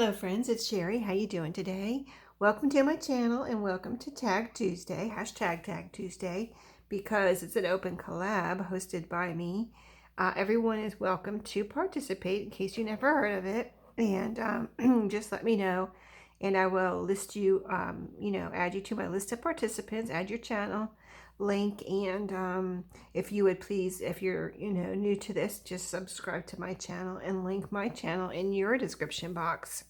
Hello friends, it's Sherry. How you doing today? Welcome to my channel and welcome to Tag Tuesday, hashtag Tag Tuesday, because it's an open collab hosted by me. Everyone is welcome to participate in case you never heard of it, and just let me know and I will list you, add you to my list of participants, add your channel link, and if you would please, if you're new to this, just subscribe to my channel and link my channel in your description box.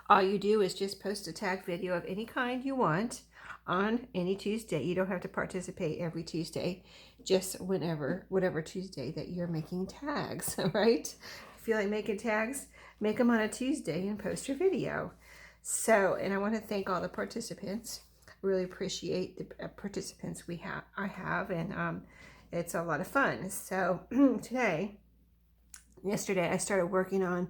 All you do is just post a tag video of any kind you want on any Tuesday. You don't have to participate every Tuesday, just whatever Tuesday that you're making tags. All right, if you feel like making tags, make them on a Tuesday and post your video. So, and I want to thank all the participants. Really appreciate the participants I have, and it's a lot of fun. So yesterday I started working on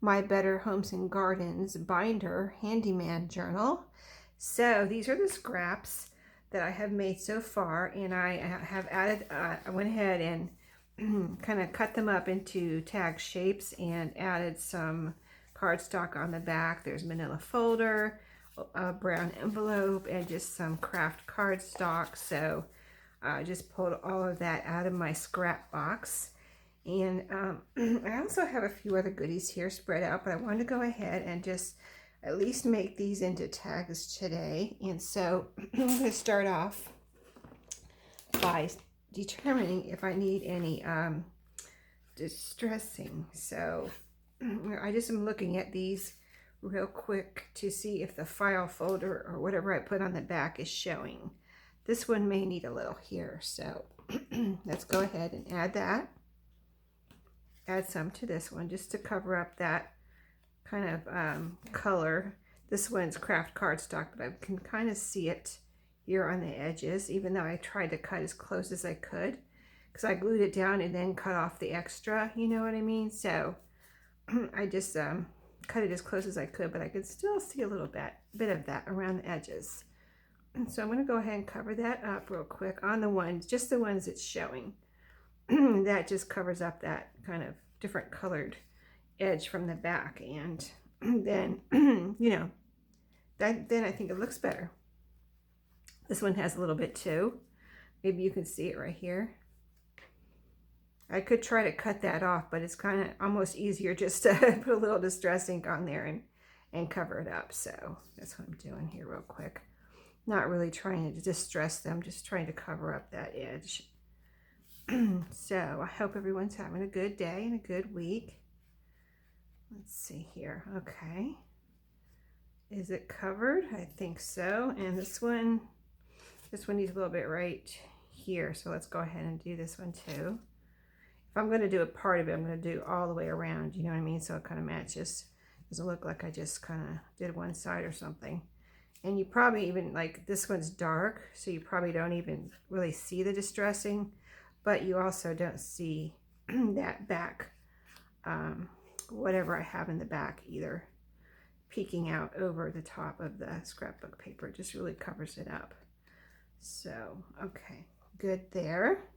my Better Homes and Gardens binder handyman journal. So these are the scraps that I have made so far, and I have added, I went ahead and kind of cut them up into tag shapes and added some cardstock on the back. There's manila folder, a brown envelope, and just some craft cardstock. So I just pulled all of that out of my scrap box. And I also have a few other goodies here spread out, but I wanted to go ahead and just at least make these into tags today. And so I'm going to start off by determining if I need any distressing. So I just am looking at these real quick to see if the file folder or whatever I put on the back is showing. This one may need a little here, so let's go ahead and add that. Add some to this one just to cover up that kind of color. This one's craft cardstock, but I can kind of see it here on the edges, even though I tried to cut as close as I could because I glued it down and then cut off the extra, you know what I mean? So I just cut it as close as I could, but I could still see a little bit of that around the edges. And so I'm going to go ahead and cover that up real quick on the ones, just the ones it's showing. That just covers up that kind of different colored edge from the back, and then then I think it looks better. This one has a little bit too. Maybe you can see it right here. I could try to cut that off, but it's kind of almost easier just to put a little distress ink on there and cover it up. So that's what I'm doing here real quick. Not really trying to distress them, just trying to cover up that edge. So I hope everyone's having a good day and a good week. Let's see here. Okay. Is it covered? I think so. And this one needs a little bit right here. So let's go ahead and do this one too. If I'm going to do a part of it, I'm going to do all the way around, you know what I mean? So it kind of matches. Doesn't look like I just kind of did one side or something. And you probably even, like, this one's dark, so you probably don't even really see the distressing, but you also don't see that back, whatever I have in the back either, peeking out over the top of the scrapbook paper. It just really covers it up. So, okay, good there.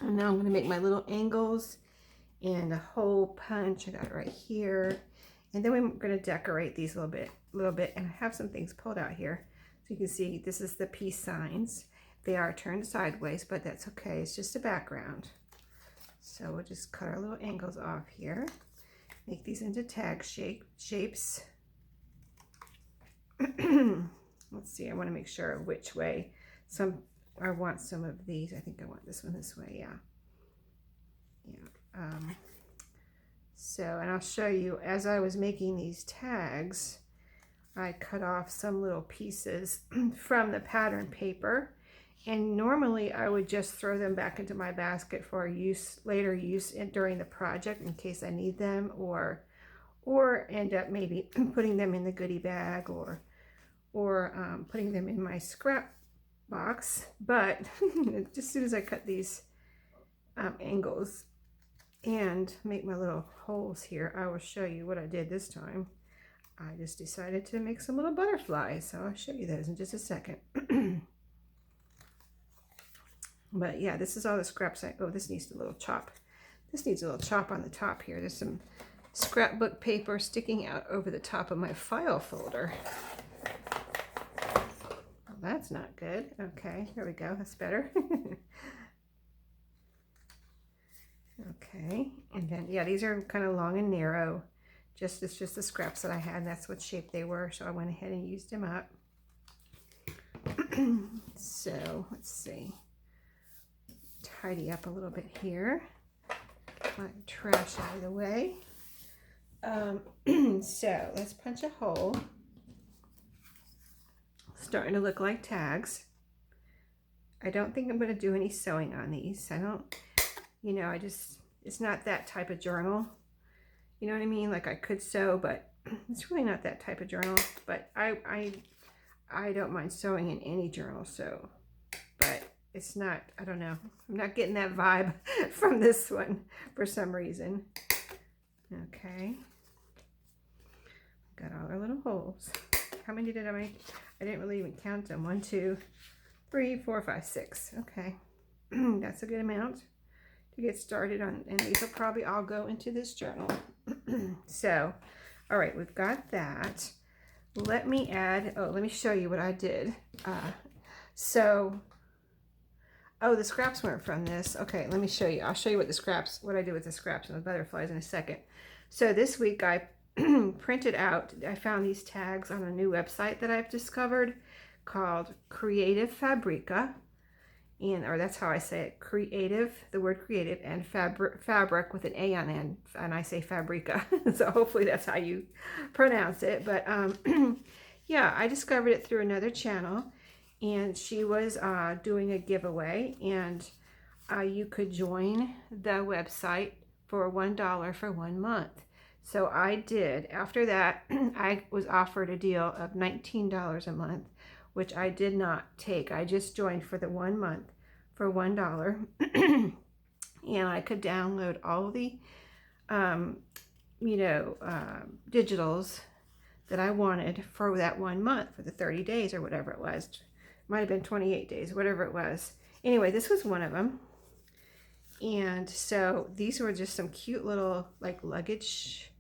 And now I'm going to make my little angles and a hole punch. I got it right here. And then we're going to decorate these a little bit. And I have some things pulled out here. So you can see this is the peace signs. They are turned sideways, but that's okay. It's just a background. So we'll just cut our little angles off here. Make these into tag shapes. Let's see, I want to make sure which way. I want some of these. I think I want this one this way, yeah. So, and I'll show you, as I was making these tags, I cut off some little pieces from the pattern paper, and normally I would just throw them back into my basket for later use during the project in case I need them, or end up maybe putting them in the goodie bag or putting them in my scrap box. But as soon as I cut these angles and make my little holes here, I will show you what I did this time. I just decided to make some little butterflies, so I'll show you those in just a second. But yeah, this is all the scraps. Oh, this needs a little chop. This needs a little chop on the top here. There's some scrapbook paper sticking out over the top of my file folder. Well, that's not good. Okay, there we go. That's better. Okay, and then, yeah, these are kind of long and narrow. It's just the scraps that I had. That's what shape they were, so I went ahead and used them up. So, let's see. Tidy up a little bit here. My trash out of the way. So, let's punch a hole. Starting to look like tags. I don't think I'm going to do any sewing on these. I don't, you know, it's not that type of journal. You know what I mean? Like I could sew, but it's really not that type of journal. But I don't mind sewing in any journal, so, but it's not, I don't know. I'm not getting that vibe from this one for some reason. Okay. Got all our little holes. How many did I make? I didn't really even count them. 1, 2, 3, 4, 5, 6. Okay. That's a good amount to get started on, and these will probably all go into this journal. So, all right, we've got that. Let me add, let me show you what I did. The scraps weren't from this. Okay, let me show you. I'll show you what I did with the scraps and the butterflies in a second. So this week I printed out, I found these tags on a new website that I've discovered called Creative Fabrica. Or that's how I say it, creative, the word creative, and fabric with an A on end, and I say Fabrica. So hopefully that's how you pronounce it. But yeah, I discovered it through another channel, and she was doing a giveaway, and you could join the website for $1 for 1 month. So I did. After that, I was offered a deal of $19 a month, which I did not take. I just joined for the 1 month for $1. And I could download all the, digitals that I wanted for that 1 month, for the 30 days or whatever it was. Might have been 28 days, whatever it was. Anyway, this was one of them. And so these were just some cute little like luggage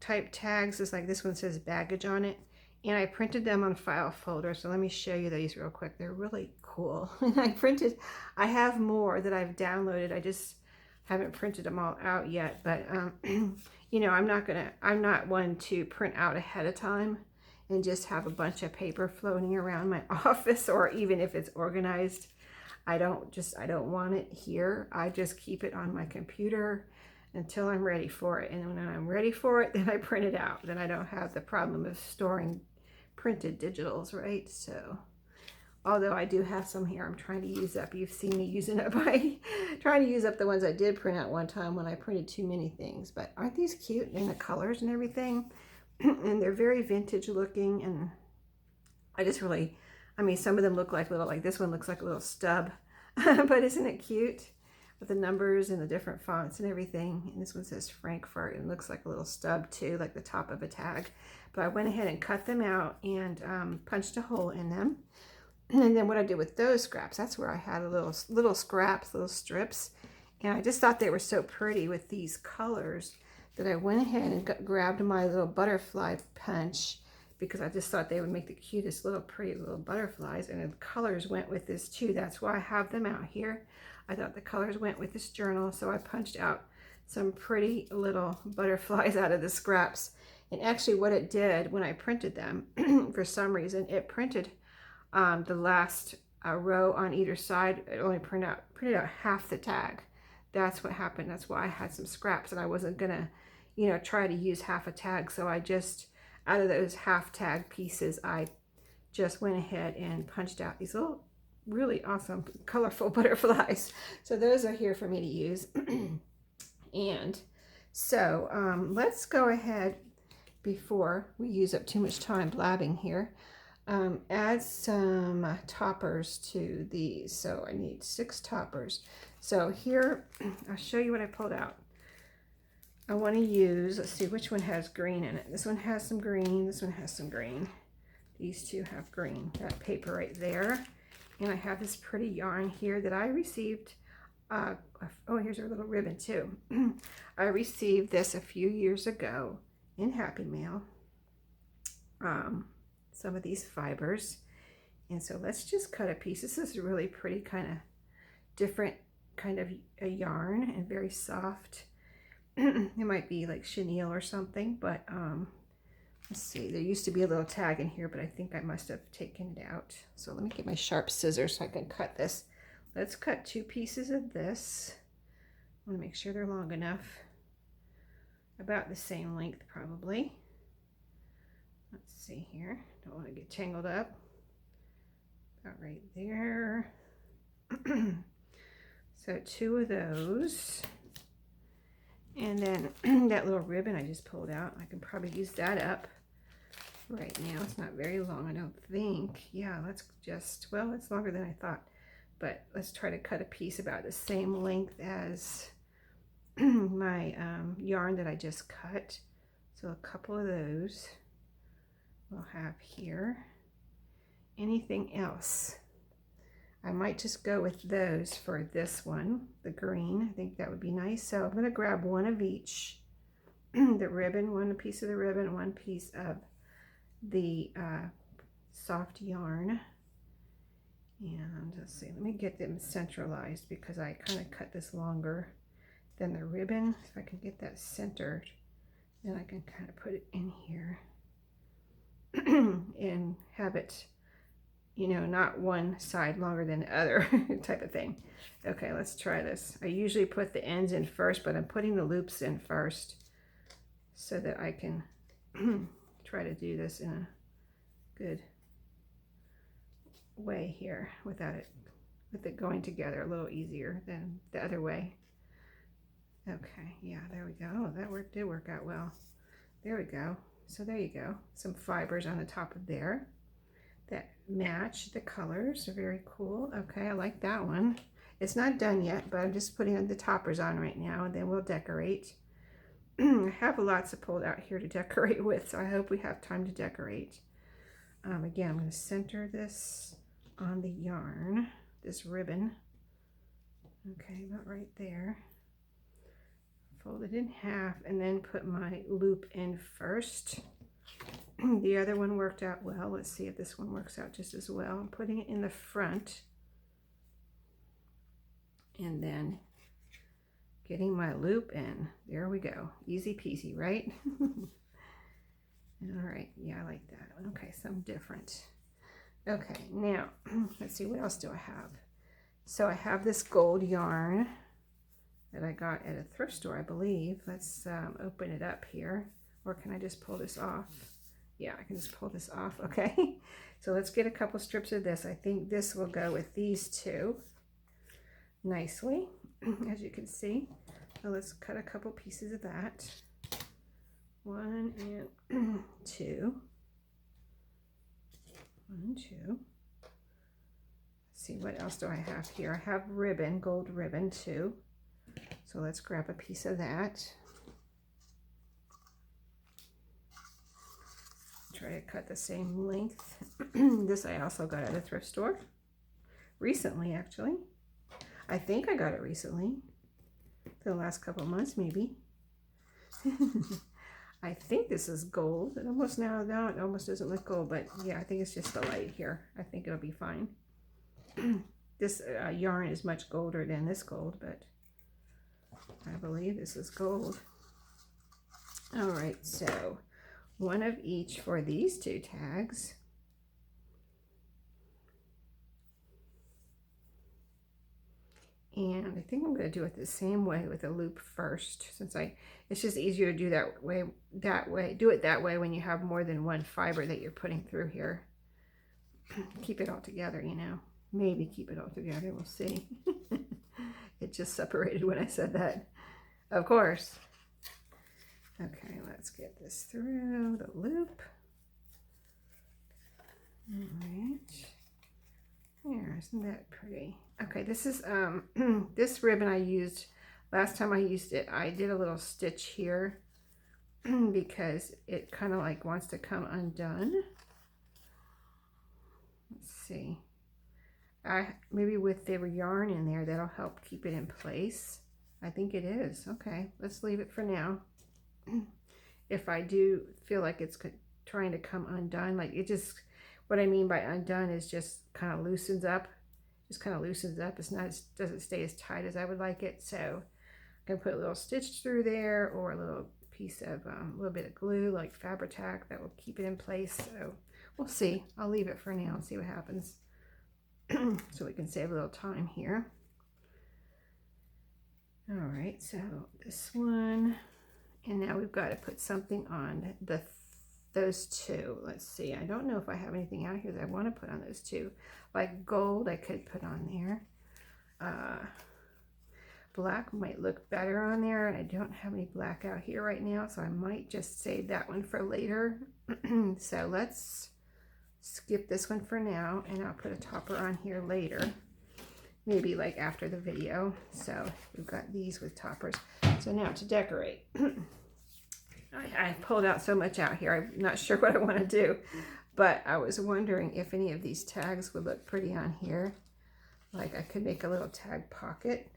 type tags. It's like this one says baggage on it. And I printed them on file folder. So let me show you these real quick. They're really cool. I have more that I've downloaded. I just haven't printed them all out yet. But, you know, I'm not one to print out ahead of time and just have a bunch of paper floating around my office, or even if it's organized. I don't want it here. I just keep it on my computer until I'm ready for it. And when I'm ready for it, then I print it out. Then I don't have the problem of storing printed digitals, right? So, although I do have some here I'm trying to use up. You've seen me using up trying to use up the ones I did print out one time when I printed too many things. But aren't these cute, and the colors and everything? And they're very vintage looking, and I just really, I mean, some of them look like little, like this one looks like a little stub, but isn't it cute? With the numbers and the different fonts and everything. And this one says Frankfurt, and looks like a little stub too, like the top of a tag. But I went ahead and cut them out and punched a hole in them. And then what I did with those scraps, that's where I had a little scraps, little strips. And I just thought they were so pretty with these colors that I went ahead and grabbed my little butterfly punch, because I just thought they would make the cutest little pretty little butterflies, and the colors went with this too. That's why I have them out here. I thought the colors went with this journal, so I punched out some pretty little butterflies out of the scraps. And actually what it did when I printed them, for some reason, it printed the last row on either side. It only printed out half the tag. That's what happened. That's why I had some scraps, and I wasn't gonna, you know, try to use half a tag. So I just, out of those half tag pieces, I just went ahead and punched out these little really awesome colorful butterflies. So those are here for me to use. And so let's go ahead, before we use up too much time blabbing here, add some toppers to these. So I need 6 toppers. So here, I'll show you what I pulled out. I want to use, let's see, which one has green in it? This one has some green, this one has some green. These two have green, that paper right there. And I have this pretty yarn here that I received Oh, here's our little ribbon too. I received this a few years ago in Happy Mail. Some of these fibers. And so let's just cut a piece. This is a really pretty kind of different kind of a yarn and very soft. It might be like chenille or something, but let's see. There used to be a little tag in here, but I think I must have taken it out. So let me get my sharp scissors so I can cut this. Let's cut 2 pieces of this. I want to make sure they're long enough. About the same length probably. Let's see here. Don't want to get tangled up. About right there. So 2 of those. And then that little ribbon I just pulled out, I can probably use that up right now. It's not very long, I don't think. Yeah, let's just, well, it's longer than I thought. But let's try to cut a piece about the same length as my yarn that I just cut. So a couple of those we'll have here. Anything else? I might just go with those for this one, the green. I think that would be nice. So I'm going to grab one of each. The ribbon, one piece of the ribbon, one piece of the soft yarn. And let's see, let me get them centralized because I kind of cut this longer than the ribbon. If I can get that centered, then I can kind of put it in here and have it, you know, not one side longer than the other type of thing. Okay, let's try this. I usually put the ends in first, but I'm putting the loops in first so that I can try to do this in a good way here without it, with it going together a little easier than the other way. Okay, yeah, there we go. Oh, that did work out well. There we go. So there you go. Some fibers on the top of there that match the colors. Are very cool. Okay, I like that one. It's not done yet, but I'm just putting the toppers on right now, and then we'll decorate. I have lots of pulled out here to decorate with, so I hope we have time to decorate. Again, I'm going to center this on the yarn, this ribbon. Okay, about right there. Fold it in half and then put my loop in first. The other one worked out well. Let's see if this one works out just as well. I'm putting it in the front and then getting my loop in. There we go. Easy peasy, right? All right, yeah, I like that. Okay, something different. Okay, now let's see, what else do I have? So I have this gold yarn that I got at a thrift store, I believe. Let's open it up here. Or can I just pull this off? Yeah, I can just pull this off. Okay, so let's get a couple strips of this. I think this will go with these 2 nicely, as you can see. So let's cut a couple pieces of that. 1 and 2. 1 and 2. Let's see, what else do I have here? I have ribbon, gold ribbon too. So let's grab a piece of that. Try to cut the same length. This I also got at a thrift store. Recently, actually. I think I got it recently. For the last couple of months, maybe. I think this is gold. It almost now it almost doesn't look gold, but yeah, I think it's just the light here. I think it'll be fine. This yarn is much golder than this gold, but I believe this is gold. All right, so one of each for these 2 tags. And I think I'm going to do it the same way with a loop first, since it's just easier to do do it that way when you have more than one fiber that you're putting through here. Keep it all together, you know. Maybe keep it all together, we'll see. It just separated when I said that. Of course. Okay, let's get this through the loop. All right. There, isn't that pretty? Okay, this is this ribbon I used last time I used it. I did a little stitch here because it kind of like wants to come undone. Let's see. maybe with the yarn in there, that'll help keep it in place. I think it is. Okay, let's leave it for now. If I do feel like it's trying to come undone, like it just, what I mean by undone is just kind of loosens up. Just kind of loosens up. It's not, doesn't stay as tight as I would like it. So I can put a little stitch through there, or a little piece of a little bit of glue like Fabri-Tac that will keep it in place. So we'll see. I'll leave it for now and see what happens. So we can save a little time here. All right, so this one, and now we've got to put something on those two. Let's see. I don't know if I have anything out here that I want to put on those two. Like gold, I could put on there. Black might look better on there, and I don't have any black out here right now, so I might just save that one for later. So let's skip this one for now, and I'll put a topper on here later, maybe like after the video. So we've got these with toppers. So now to decorate. I pulled out so much out here, I'm not sure what I want to do, but I was wondering if any of these tags would look pretty on here. Like I could make a little tag pocket.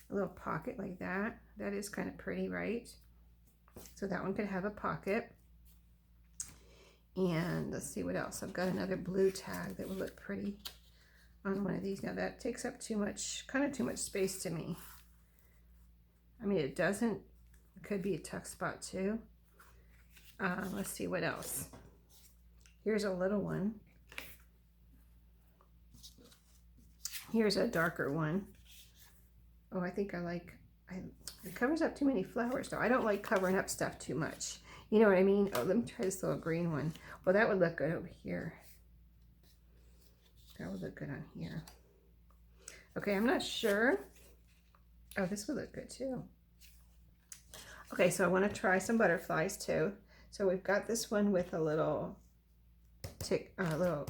A little pocket like that. That is kind of pretty, right? So that one could have a pocket. And let's see what else. I've got another blue tag that would look pretty on one of these. Now that takes up too much, kind of too much space to me. I mean, it doesn't, it could be a tuck spot too. Let's see what else. Here's a little one. Here's a darker one. Oh, I think I like, it covers up too many flowers though. I don't like covering up stuff too much. You know what I mean? Oh, let me try this little green one. Well, that would look good over here. That would look good on here. Okay, I'm not sure. Oh, this would look good too. Okay, so I want to try some butterflies too. So we've got this one with a little little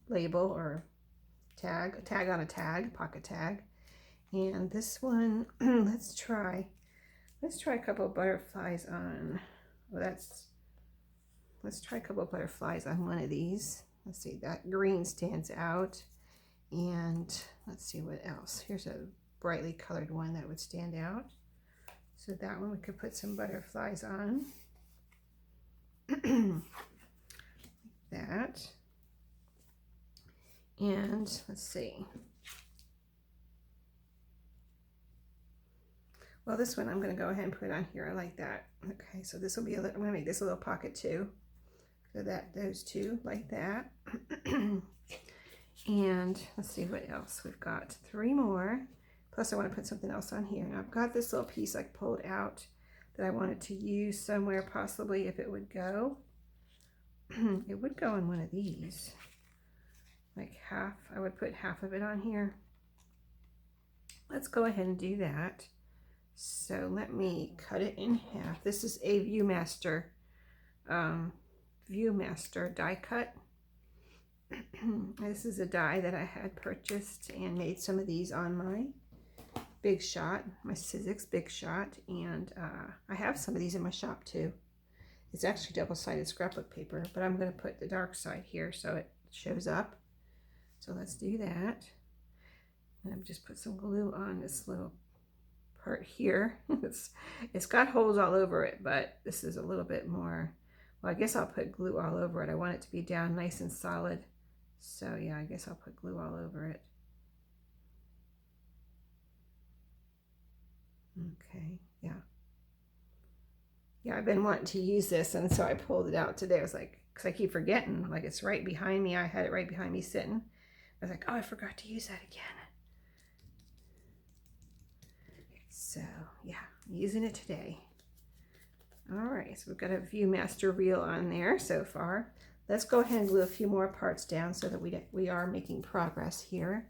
label or tag, a tag on a tag, pocket tag. And this one, let's try a couple of butterflies on, well, let's try a couple of butterflies on one of these. Let's see, that green stands out. And let's see what else. Here's a brightly colored one that would stand out. So that one we could put some butterflies on. Like that. And let's see. Well, this one I'm going to go ahead and put on here. I like that. Okay, so this will be I'm going to make this a little pocket too. So that those two like that. And let's see what else. We've got 3 more. Plus I want to put something else on here. Now I've got this little piece I pulled out that I wanted to use somewhere, possibly if it would go. It would go in one of these. Like half, I would put half of it on here. Let's go ahead and do that. So let me cut it in half. This is a Viewmaster die cut. This is a die that I had purchased and made some of these on my Big Shot, my Sizzix Big Shot, and I have some of these in my shop too. It's actually double-sided scrapbook paper, but I'm going to put the dark side here so it shows up. So let's do that. And I've just put some glue on this little part here. It's got holes all over it, but this is a little bit more, well, I guess I'll put glue all over it. I want it to be down nice and solid. So yeah, I guess I'll put glue all over it. Okay, yeah. Yeah, I've been wanting to use this, and so I pulled it out today. I was like, because I keep forgetting, like it's right behind me. I had it right behind me sitting. I was like, oh, I forgot to use that again. So yeah, I'm using it today. All right, so we've got a Viewmaster reel on there so far. Let's go ahead and glue a few more parts down so that we are making progress here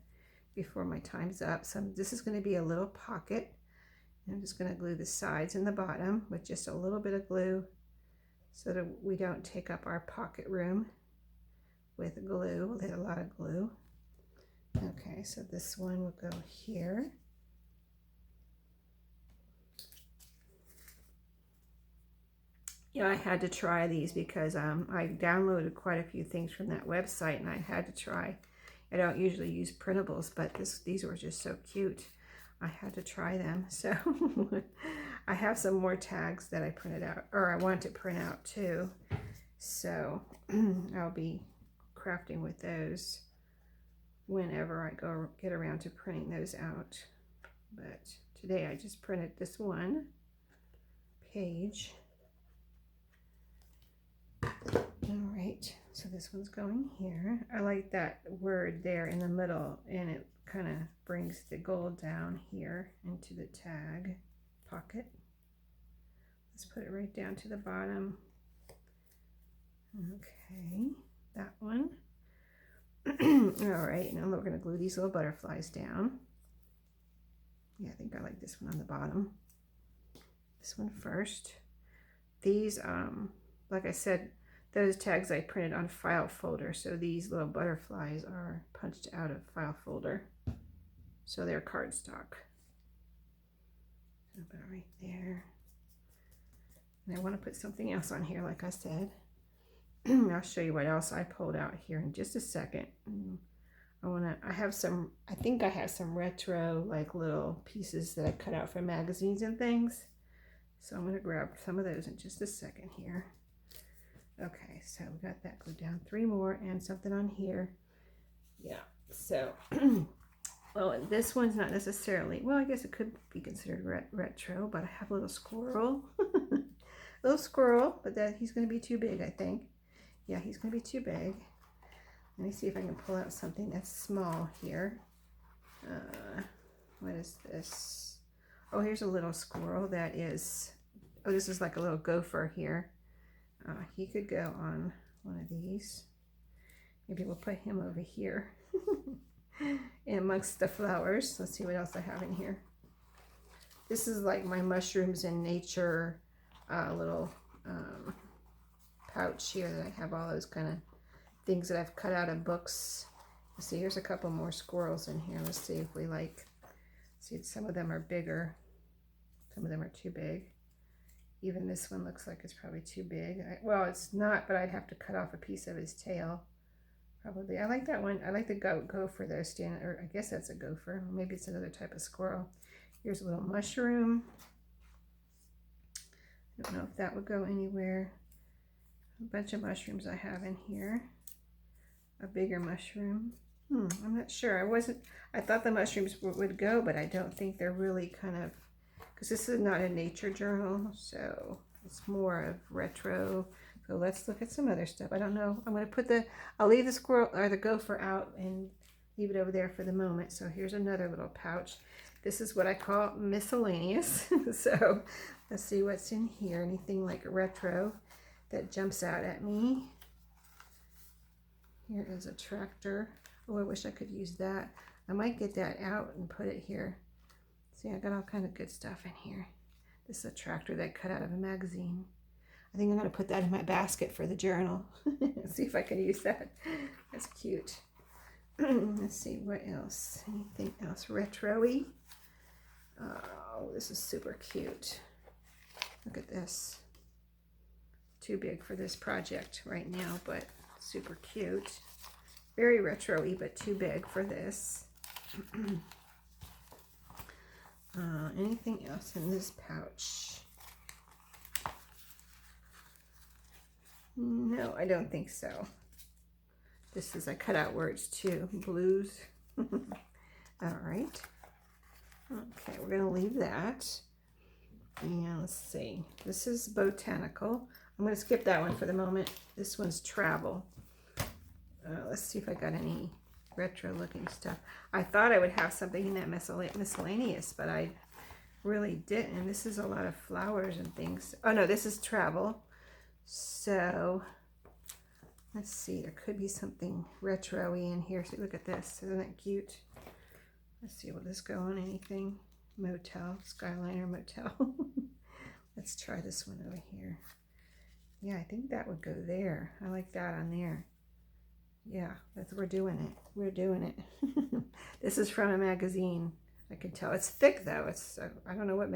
before my time's up. So this is going to be a little pocket. I'm just going to glue the sides and the bottom with just a little bit of glue so that we don't take up our pocket room with glue. We'll hit a lot of glue. Okay, so this one will go here. Yeah, I had to try these because I downloaded quite a few things from that website, and I had to try I don't usually use printables, but these were just so cute. I had to try them. So I have some more tags that I printed out, or I want to print out too. So I'll be crafting with those whenever I get around to printing those out. But today I just printed this one page. All right, so this one's going here. I like that word there in the middle, and it kind of brings the gold down here into the tag pocket. Let's put it right down to the bottom. Okay, that one. All right, now we're going to glue these little butterflies down. Yeah, I think I like this one on the bottom. This one first. These, like I said, those tags I printed on file folder, so these little butterflies are punched out of file folder, so they're cardstock. About right there. And I want to put something else on here, like I said. I'll show you what else I pulled out here in just a second. I think I have some retro, like little pieces that I cut out from magazines and things. So I'm going to grab some of those in just a second here. Okay, so we got that glued down. 3 more and something on here. Yeah, so, well, and this one's not necessarily, well, I guess it could be considered retro, but I have a little squirrel. Little squirrel, but he's going to be too big, I think. Yeah, he's going to be too big. Let me see if I can pull out something that's small here. What is this? Oh, here's a little squirrel that is, oh, this is like a little gopher here. He could go on one of these. Maybe we'll put him over here in amongst the flowers. Let's see what else I have in here. This is like my mushrooms in nature little pouch here that I have all those kind of things that I've cut out of books. Let's see, here's a couple more squirrels in here. Let's see if we like, see, some of them are bigger. Some of them are too big. Even this one looks like it's probably too big. Well, it's not, but I'd have to cut off a piece of his tail. Probably. I like that one. I like the gopher though, or I guess that's a gopher. Or maybe it's another type of squirrel. Here's a little mushroom. I don't know if that would go anywhere. A bunch of mushrooms I have in here. A bigger mushroom. I'm not sure. I thought the mushrooms would go, but I don't think they're really kind of, because this is not a nature journal, so it's more of retro. So let's look at some other stuff. I don't know. I'm going to put I'll leave the squirrel or the gopher out and leave it over there for the moment. So here's another little pouch. This is what I call miscellaneous. So let's see what's in here. Anything like retro that jumps out at me. Here is a tractor. Oh, I wish I could use that. I might get that out and put it here. See, I got all kind of good stuff in here. This is a tractor that I cut out of a magazine. I think I'm going to put that in my basket for the journal. See if I can use that. That's cute. Let's see, what else? Anything else retro-y? Oh, this is super cute. Look at this. Too big for this project right now, but super cute. Very retro-y, but too big for this. Anything else in this pouch? No, I don't think so. This is, I cut out words too. Blues. All right. Okay, we're going to leave that. And let's see. This is botanical. I'm going to skip that one for the moment. This one's travel. Let's see if I got any retro looking stuff. I thought I would have something in that miscellaneous, but I really didn't. And this is a lot of flowers and things. Oh no, this is travel. So let's see, there could be something retro-y in here. So look at this, isn't that cute? Let's see, will this go on anything? Motel, Skyliner Motel. Let's try this one over here. Yeah, I think that would go there. I like that on there. Yeah, we're doing it. We're doing it. This is from a magazine. I can tell. It's thick though. It's I don't know what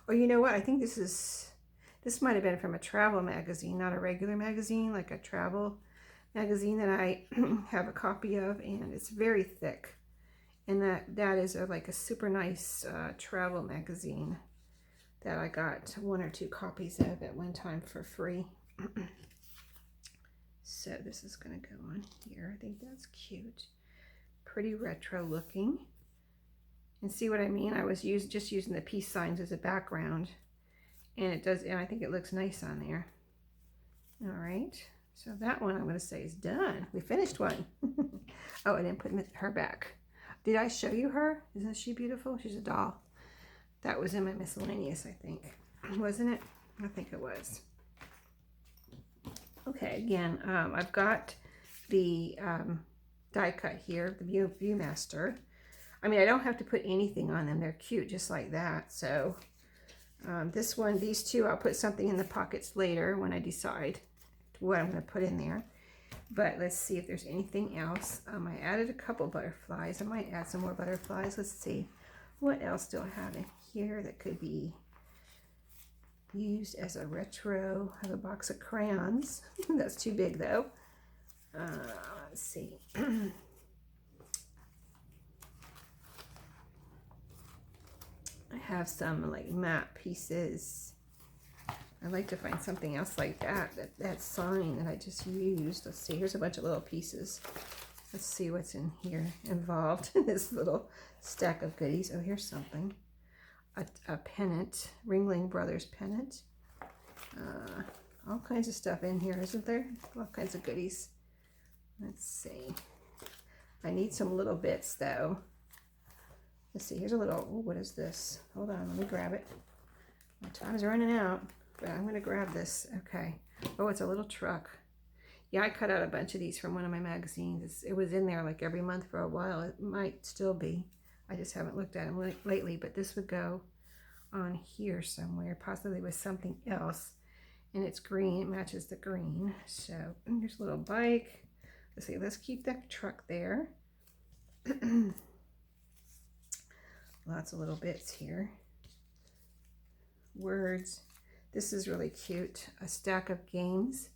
or you know what? I think this might have been from a travel magazine, not a regular magazine, like a travel magazine that I have a copy of, and it's very thick. And that is like a super nice travel magazine that I got 1 or 2 copies of at one time for free. So this is going to go on here. I think that's cute. Pretty retro looking. And see what I mean? I was just using the peace signs as a background. And it does, and I think it looks nice on there. All right. So that one I'm going to say is done. We finished one. Oh, I didn't put her back. Did I show you her? Isn't she beautiful? She's a doll. That was in my miscellaneous, I think. Wasn't it? I think it was. Okay, again, I've got the die cut here, the Viewmaster. I mean, I don't have to put anything on them. They're cute just like that. So this one, these two, I'll put something in the pockets later when I decide what I'm going to put in there. But let's see if there's anything else. I added a couple butterflies. I might add some more butterflies. Let's see. What else do I have in here that could be used as a retro? I have a box of crayons. That's too big though. Let's see. I have some like map pieces. I'd like to find something else like that sign that I just used. Let's see, here's a bunch of little pieces. Let's see what's in here involved in this little stack of goodies. Oh, here's something. A pennant, Ringling Brothers pennant. All kinds of stuff in here, isn't there? All kinds of goodies. Let's see. I need some little bits though. Let's see, here's a little, oh, what is this? Hold on, let me grab it. My time is running out, but I'm gonna grab this. Okay. Oh, it's a little truck. Yeah, I cut out a bunch of these from one of my magazines. It was in there like every month for a while. It might still be. I just haven't looked at them lately, but this would go on here somewhere, possibly with something else. And it's green, it matches the green. So here's a little bike. Let's see, let's keep that truck there. Lots of little bits here. Words. This is really cute. A stack of games.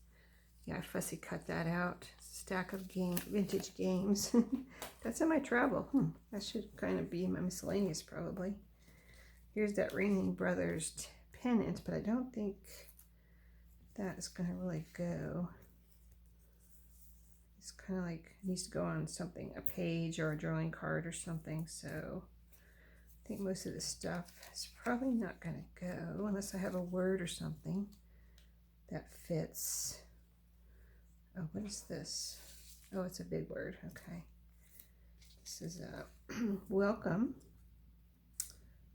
Yeah, I fussy cut that out. Stack of vintage games. That's in my travel. That should kind of be in my miscellaneous probably. Here's that Ringling Brothers pennant, but I don't think that is going to really go. It's kind of like, it needs to go on something, a page or a drawing card or something. So I think most of this stuff is probably not going to go unless I have a word or something that fits. Oh, what is this? Oh, it's a big word. Okay. This is a welcome.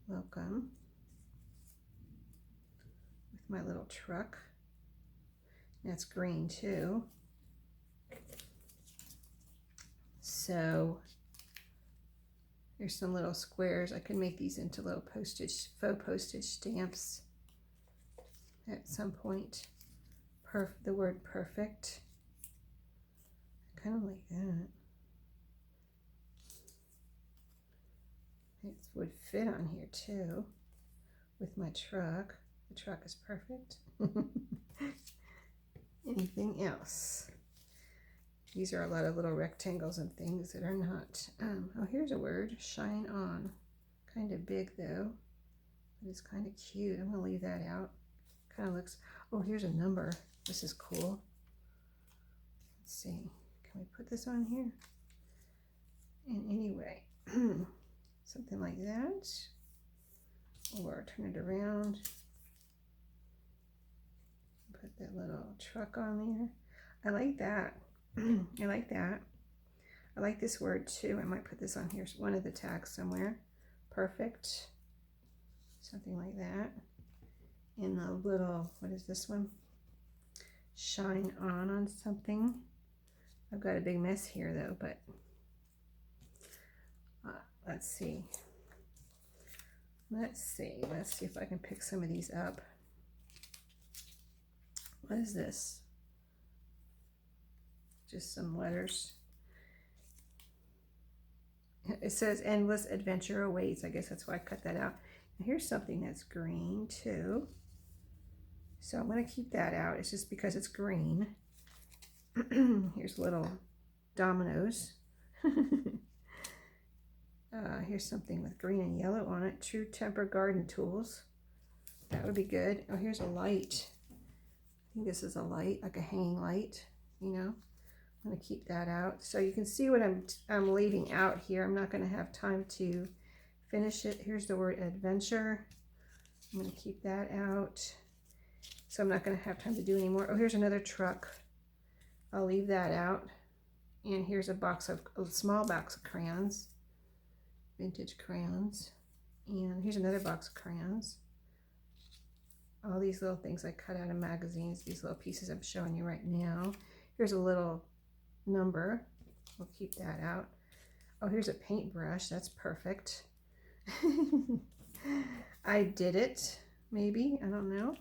Welcome. With my little truck. That's green too. So there's some little squares. I can make these into little faux postage stamps at some point. The word perfect. Kind of like that. It would fit on here too with my truck. The truck is perfect. Anything else? These are a lot of little rectangles and things that are not. Oh, here's a word, shine on. Kind of big though, but it's kind of cute. I'm gonna leave that out. Kind of looks, oh, here's a number. This is cool. Let's see. Can we put this on here? And anyway, something like that. Or turn it around. Put that little truck on there. I like that. I like that. I like this word too. I might put this on here, one of the tags somewhere. Perfect. Something like that. And a little, what is this one? Shine on something. I've got a big mess here though, but let's see. Let's see if I can pick some of these up. What is this? Just some letters. It says endless adventure awaits. I guess that's why I cut that out. And here's something that's green too. So I'm going to keep that out. It's just because it's green. Here's little dominoes. Here's something with green and yellow on it. True Temper Garden Tools. That would be good. Oh, here's a light. I think this is a light, like a hanging light, you know. I'm going to keep that out. So you can see what I'm leaving out here. I'm not going to have time to finish it. Here's the word adventure. I'm going to keep that out. So I'm not going to have time to do any more. Oh, here's another truck. I'll leave that out. And here's a small box of crayons. Vintage crayons. And here's another box of crayons. All these little things I cut out of magazines, these little pieces I'm showing you right now. Here's a little number. We'll keep that out. Oh, here's a paintbrush. That's perfect. I did it, maybe. I don't know.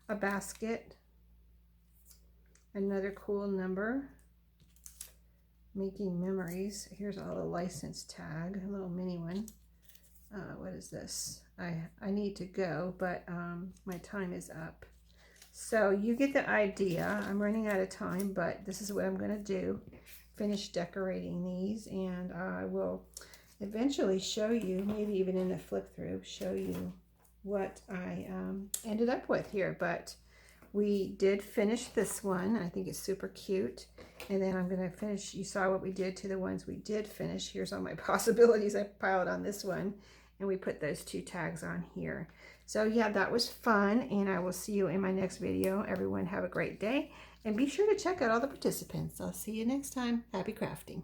A basket. Another cool number. Making memories. Here's all the license tag. A little mini one. What is this? I need to go, but my time is up. So you get the idea. I'm running out of time, but this is what I'm going to do. Finish decorating these, and I will eventually show you, maybe even in the flip through, show you what I ended up with here. But we did finish this one. I think it's super cute. And then I'm going to finish. You saw what we did to the ones we did finish. Here's all my possibilities I piled on this one. And we put those 2 tags on here. So yeah, that was fun. And I will see you in my next video. Everyone have a great day. And be sure to check out all the participants. I'll see you next time. Happy crafting.